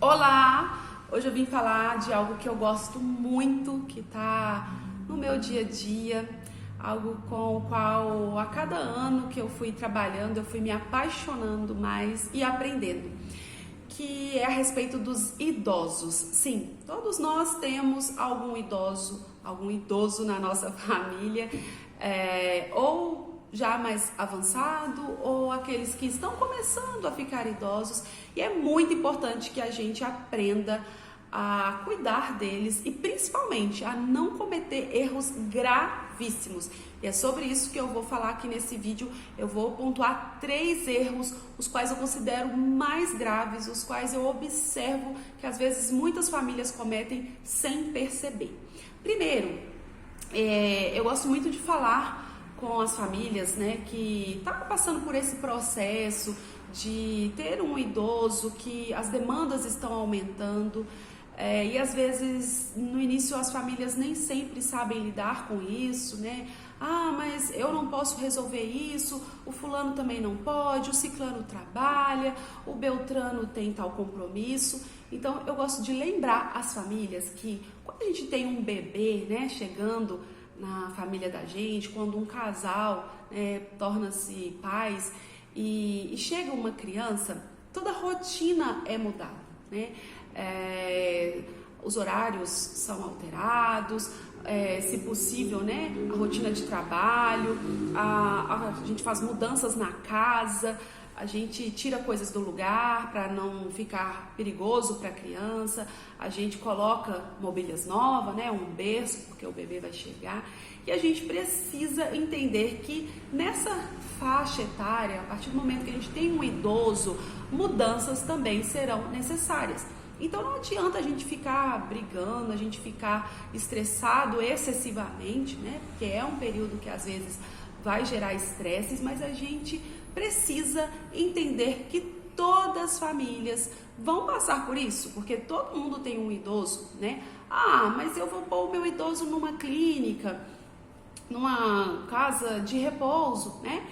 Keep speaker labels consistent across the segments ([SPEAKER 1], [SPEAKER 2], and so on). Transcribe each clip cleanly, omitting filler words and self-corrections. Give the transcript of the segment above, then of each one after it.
[SPEAKER 1] Olá! Hoje eu vim falar de algo que eu gosto muito, que está no meu dia a dia, algo com o qual a cada ano que eu fui trabalhando, eu fui me apaixonando mais e aprendendo, que é a respeito dos idosos. Sim, todos nós temos algum idoso na nossa família, ou já mais avançado, ou aqueles que estão começando a ficar idosos, e é muito importante que a gente aprenda a cuidar deles e principalmente a não cometer erros gravíssimos. E é sobre isso que eu vou falar aqui nesse vídeo. Eu vou pontuar 3 erros, os quais eu considero mais graves, os quais eu observo que às vezes muitas famílias cometem sem perceber. Primeiro, eu gosto muito de falar com as famílias, né, que tá passando por esse processo de ter um idoso, que as demandas estão aumentando, e às vezes no início as famílias nem sempre sabem lidar com isso, né? Ah, mas eu não posso resolver isso, o fulano também não pode, o ciclano trabalha, o beltrano tem tal compromisso. Então eu gosto de lembrar as famílias que quando a gente tem um bebê, né, chegando na família da gente, quando um casal torna-se pais e chega uma criança, toda a rotina é mudada, né? Os horários são alterados, se possível, né, a rotina de trabalho, a gente faz mudanças na casa, a gente tira coisas do lugar para não ficar perigoso para a criança, a gente coloca mobílias novas, né, um berço, porque o bebê vai chegar, e a gente precisa entender que nessa faixa etária, a partir do momento que a gente tem um idoso, mudanças também serão necessárias. Então não adianta a gente ficar brigando, a gente ficar estressado excessivamente, né, porque é um período que às vezes vai gerar estresses, mas a gente precisa entender que todas as famílias vão passar por isso, porque todo mundo tem um idoso, né? Ah, mas eu vou pôr o meu idoso numa clínica, numa casa de repouso, né?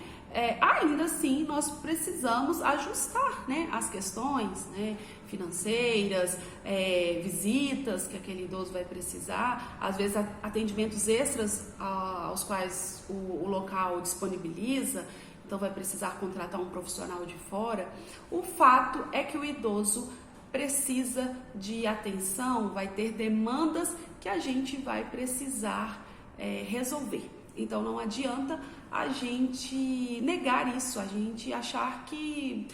[SPEAKER 1] Ainda assim, nós precisamos ajustar, né, as questões, né, financeiras, visitas que aquele idoso vai precisar, às vezes atendimentos extras aos quais o local disponibiliza, então vai precisar contratar um profissional de fora. O fato é que o idoso precisa de atenção, vai ter demandas que a gente vai precisar resolver. Então não adianta a gente negar isso, a gente achar que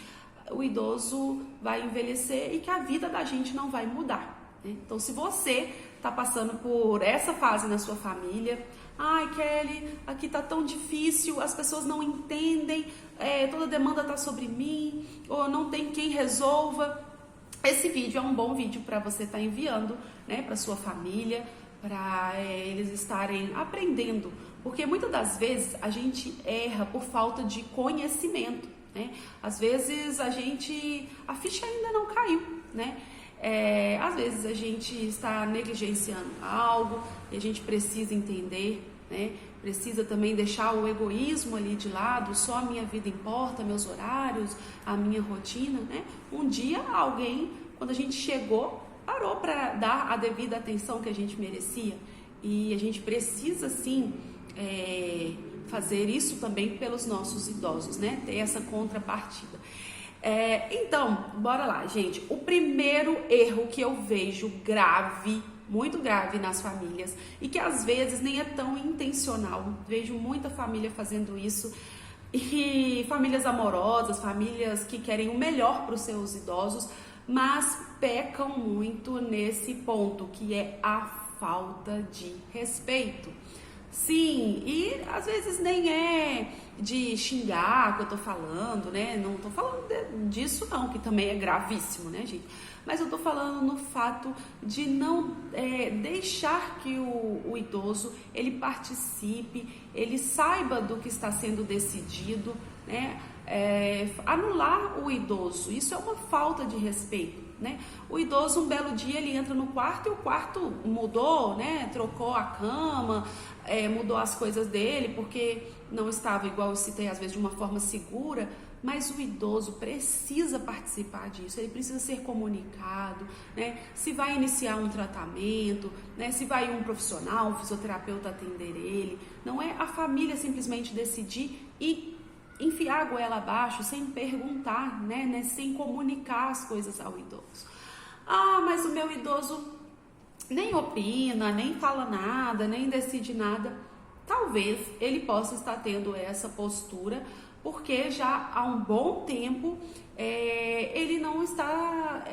[SPEAKER 1] o idoso vai envelhecer e que a vida da gente não vai mudar, né? Então se você está passando por essa fase na sua família, ai Kelly, aqui tá tão difícil, as pessoas não entendem, toda demanda tá sobre mim, ou não tem quem resolva, esse vídeo é um bom vídeo para você estar enviando, né, para sua família, para eles estarem aprendendo, porque muitas das vezes a gente erra por falta de conhecimento, né? Às vezes a ficha ainda não caiu, né? Às vezes a gente está negligenciando algo e a gente precisa entender, né? Precisa também deixar o egoísmo ali de lado, só a minha vida importa, meus horários, a minha rotina, né? Um dia alguém, quando a gente chegou, parou para dar a devida atenção que a gente merecia, e a gente precisa sim fazer isso também pelos nossos idosos, né? Ter essa contrapartida. Então, bora lá, gente. O primeiro erro que eu vejo grave, muito grave nas famílias, e que às vezes nem é tão intencional, vejo muita família fazendo isso, e famílias amorosas, famílias que querem o melhor para os seus idosos, mas pecam muito nesse ponto, que é a falta de respeito. Sim, e às vezes nem é de xingar que eu tô falando, né? Não tô falando disso não, que também é gravíssimo, né, gente? Mas eu tô falando no fato de não deixar que o idoso, ele participe, ele saiba do que está sendo decidido, né? Anular o idoso, isso é uma falta de respeito, né? O idoso, um belo dia, ele entra no quarto e o quarto mudou, né? Trocou a cama, mudou as coisas dele, porque não estava, igual eu citei, às vezes de uma forma segura, mas o idoso precisa participar disso, ele precisa ser comunicado, né? Se vai iniciar um tratamento, né? Se vai um profissional, um fisioterapeuta atender ele, não é a família simplesmente decidir e enfiar a goela abaixo sem perguntar, né? Sem comunicar as coisas ao idoso. Ah, mas o meu idoso nem opina, nem fala nada, nem decide nada. Talvez ele possa estar tendo essa postura porque já há um bom tempo ele não está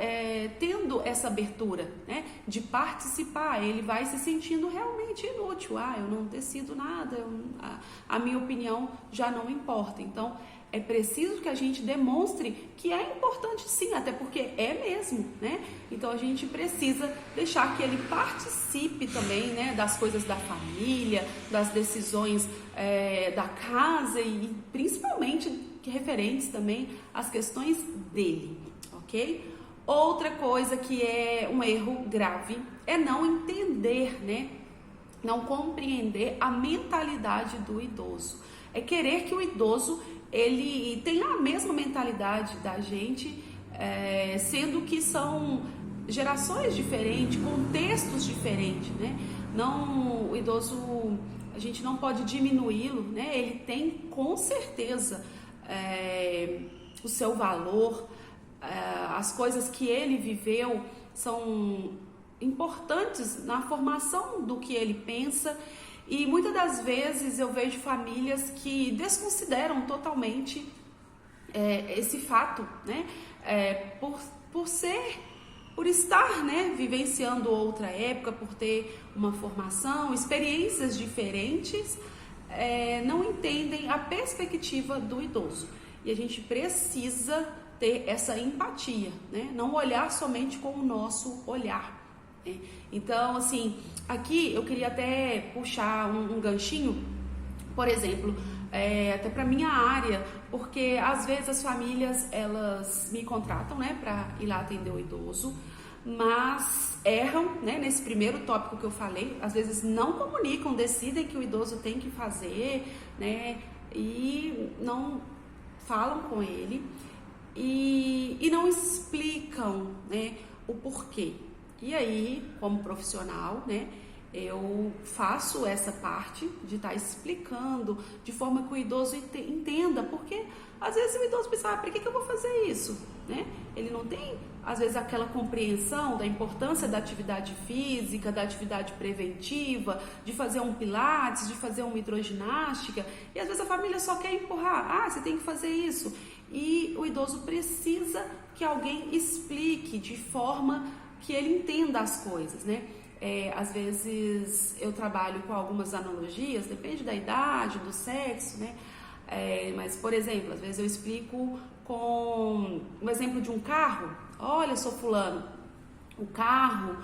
[SPEAKER 1] tendo essa abertura, né, de participar. Ele vai se sentindo realmente inútil. Ah, eu não decido nada, a minha opinião já não importa. Então, é preciso que a gente demonstre que é importante sim, até porque é mesmo, né? Então a gente precisa deixar que ele participe também, né, das coisas da família, das decisões da casa e principalmente referentes também às questões dele, ok? Outra coisa que é um erro grave é não entender, né? Não compreender a mentalidade do idoso. É querer que o idoso ele tem a mesma mentalidade da gente, sendo que são gerações diferentes, contextos diferentes, né? Não, o idoso, a gente não pode diminuí-lo, né? Ele tem com certeza o seu valor, as coisas que ele viveu são importantes na formação do que ele pensa. E muitas das vezes eu vejo famílias que desconsideram totalmente esse fato, né? Por estar, né, vivenciando outra época, por ter uma formação, experiências diferentes, não entendem a perspectiva do idoso. E a gente precisa ter essa empatia, né? Não olhar somente com o nosso olhar. Então, assim, aqui eu queria até puxar um ganchinho, por exemplo, até para minha área, porque às vezes as famílias elas me contratam, né, para ir lá atender o idoso, mas erram, né, nesse primeiro tópico que eu falei, às vezes não comunicam, decidem que o idoso tem que fazer, né, e não falam com ele e não explicam, né, o porquê. E aí, como profissional, né, eu faço essa parte de estar explicando de forma que o idoso entenda, porque às vezes o idoso pensa, para que eu vou fazer isso? Né? Ele não tem, às vezes, aquela compreensão da importância da atividade física, da atividade preventiva, de fazer um pilates, de fazer uma hidroginástica, e às vezes a família só quer empurrar, você tem que fazer isso. E o idoso precisa que alguém explique de forma que ele entenda as coisas, né? Às vezes eu trabalho com algumas analogias, depende da idade, do sexo, né? Mas, por exemplo, às vezes eu explico com um exemplo de um carro. Olha, sou fulano, o carro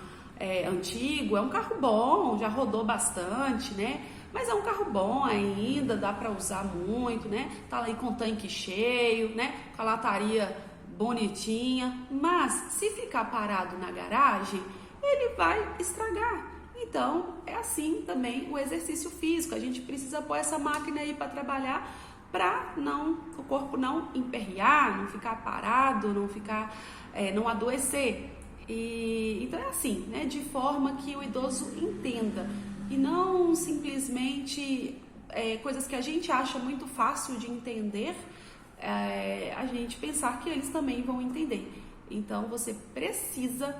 [SPEAKER 1] antigo, é um carro bom, já rodou bastante, né? Mas é um carro bom ainda, dá para usar muito, né? Tá lá aí com o tanque cheio, né? Com a lataria bonitinha, mas se ficar parado na garagem, ele vai estragar. Então, é assim também o exercício físico. A gente precisa pôr essa máquina aí para trabalhar, para o corpo não emperrear, não ficar parado, não adoecer. Então é assim, né? De forma que o idoso entenda e não simplesmente coisas que a gente acha muito fácil de entender, a gente pensar que eles também vão entender. Então você precisa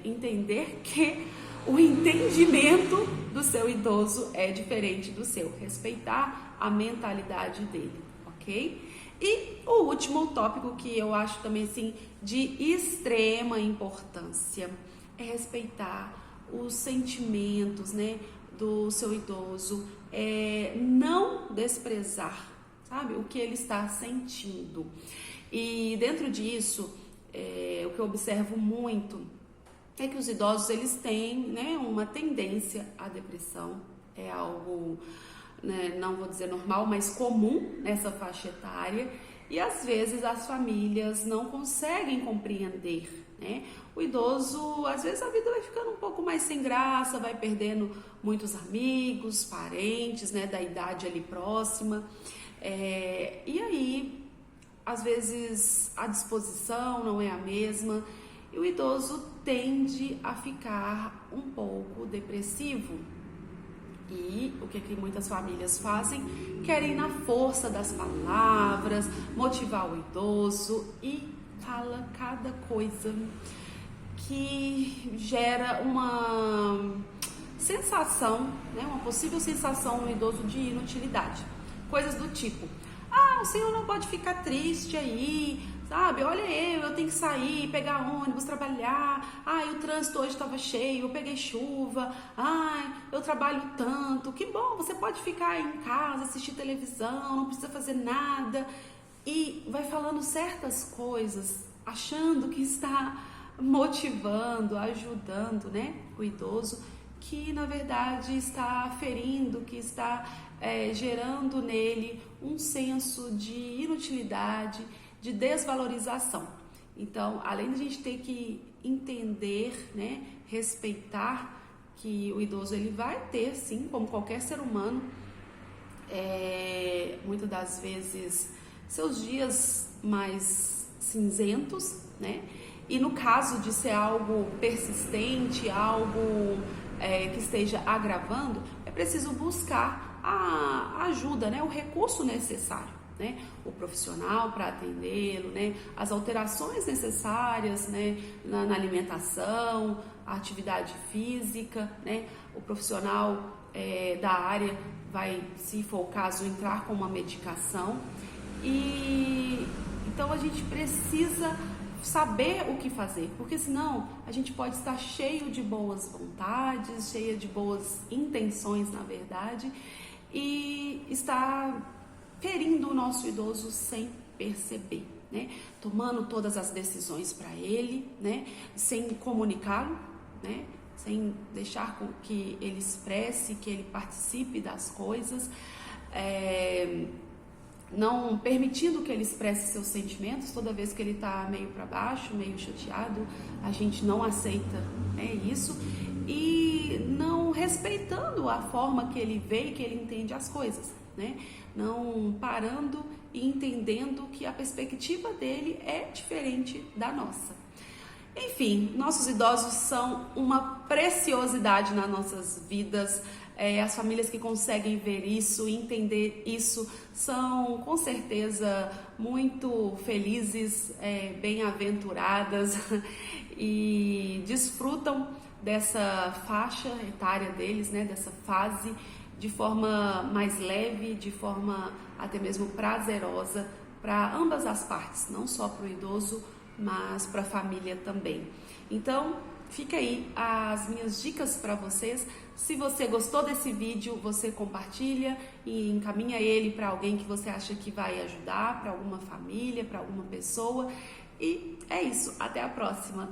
[SPEAKER 1] entender que o entendimento do seu idoso é diferente do seu, respeitar a mentalidade dele, ok? E o último tópico que eu acho também assim de extrema importância é respeitar os sentimentos, né, do seu idoso, não desprezar, sabe, o que ele está sentindo. E dentro disso, o que eu observo muito é que os idosos eles têm, né, uma tendência à depressão. É algo, né, não vou dizer normal, mas comum nessa faixa etária. E às vezes as famílias não conseguem compreender, né? O idoso, às vezes a vida vai ficando um pouco mais sem graça, vai perdendo muitos amigos, parentes, né, da idade ali próxima. E aí, às vezes, a disposição não é a mesma e o idoso tende a ficar um pouco depressivo. E o que muitas famílias fazem? Querem na força das palavras, motivar o idoso e fala cada coisa que gera uma sensação, né, uma possível sensação no idoso de inutilidade. Coisas do tipo: o senhor não pode ficar triste aí, sabe? Olha, eu tenho que sair, pegar ônibus, trabalhar. O trânsito hoje estava cheio, eu peguei chuva. Eu trabalho tanto. Que bom, você pode ficar em casa, assistir televisão, não precisa fazer nada. E vai falando certas coisas, achando que está motivando, ajudando, né, o idoso, que na verdade está ferindo, que está gerando nele um senso de inutilidade, de desvalorização. Então, além de a gente ter que entender, né, respeitar que o idoso ele vai ter, sim, como qualquer ser humano, muitas das vezes seus dias mais cinzentos, né? E no caso de ser algo persistente, algo que esteja agravando, é preciso buscar a ajuda, né? O recurso necessário, né? O profissional para atendê-lo, né? As alterações necessárias, né? Na alimentação, a atividade física, né? O profissional da área vai, se for o caso, entrar com uma medicação. E então a gente precisa saber o que fazer, porque senão a gente pode estar cheio de boas vontades, cheia de boas intenções, na verdade, e estar ferindo o nosso idoso sem perceber, né? Tomando todas as decisões para ele, né? Sem comunicá-lo, né? Sem deixar com que ele expresse, que ele participe das coisas, não permitindo que ele expresse seus sentimentos. Toda vez que ele está meio para baixo, meio chateado, a gente não aceita, né, isso, e não respeitando a forma que ele vê e que ele entende as coisas, né? Não parando e entendendo que a perspectiva dele é diferente da nossa. Enfim, nossos idosos são uma preciosidade nas nossas vidas. As famílias que conseguem ver isso, entender isso, são com certeza muito felizes, bem-aventuradas e desfrutam dessa faixa etária deles, né, dessa fase, de forma mais leve, de forma até mesmo prazerosa para ambas as partes, não só para o idoso, mas para a família também. Então, fica aí as minhas dicas para vocês. Se você gostou desse vídeo, você compartilha e encaminha ele para alguém que você acha que vai ajudar, para alguma família, para alguma pessoa. E é isso, até a próxima!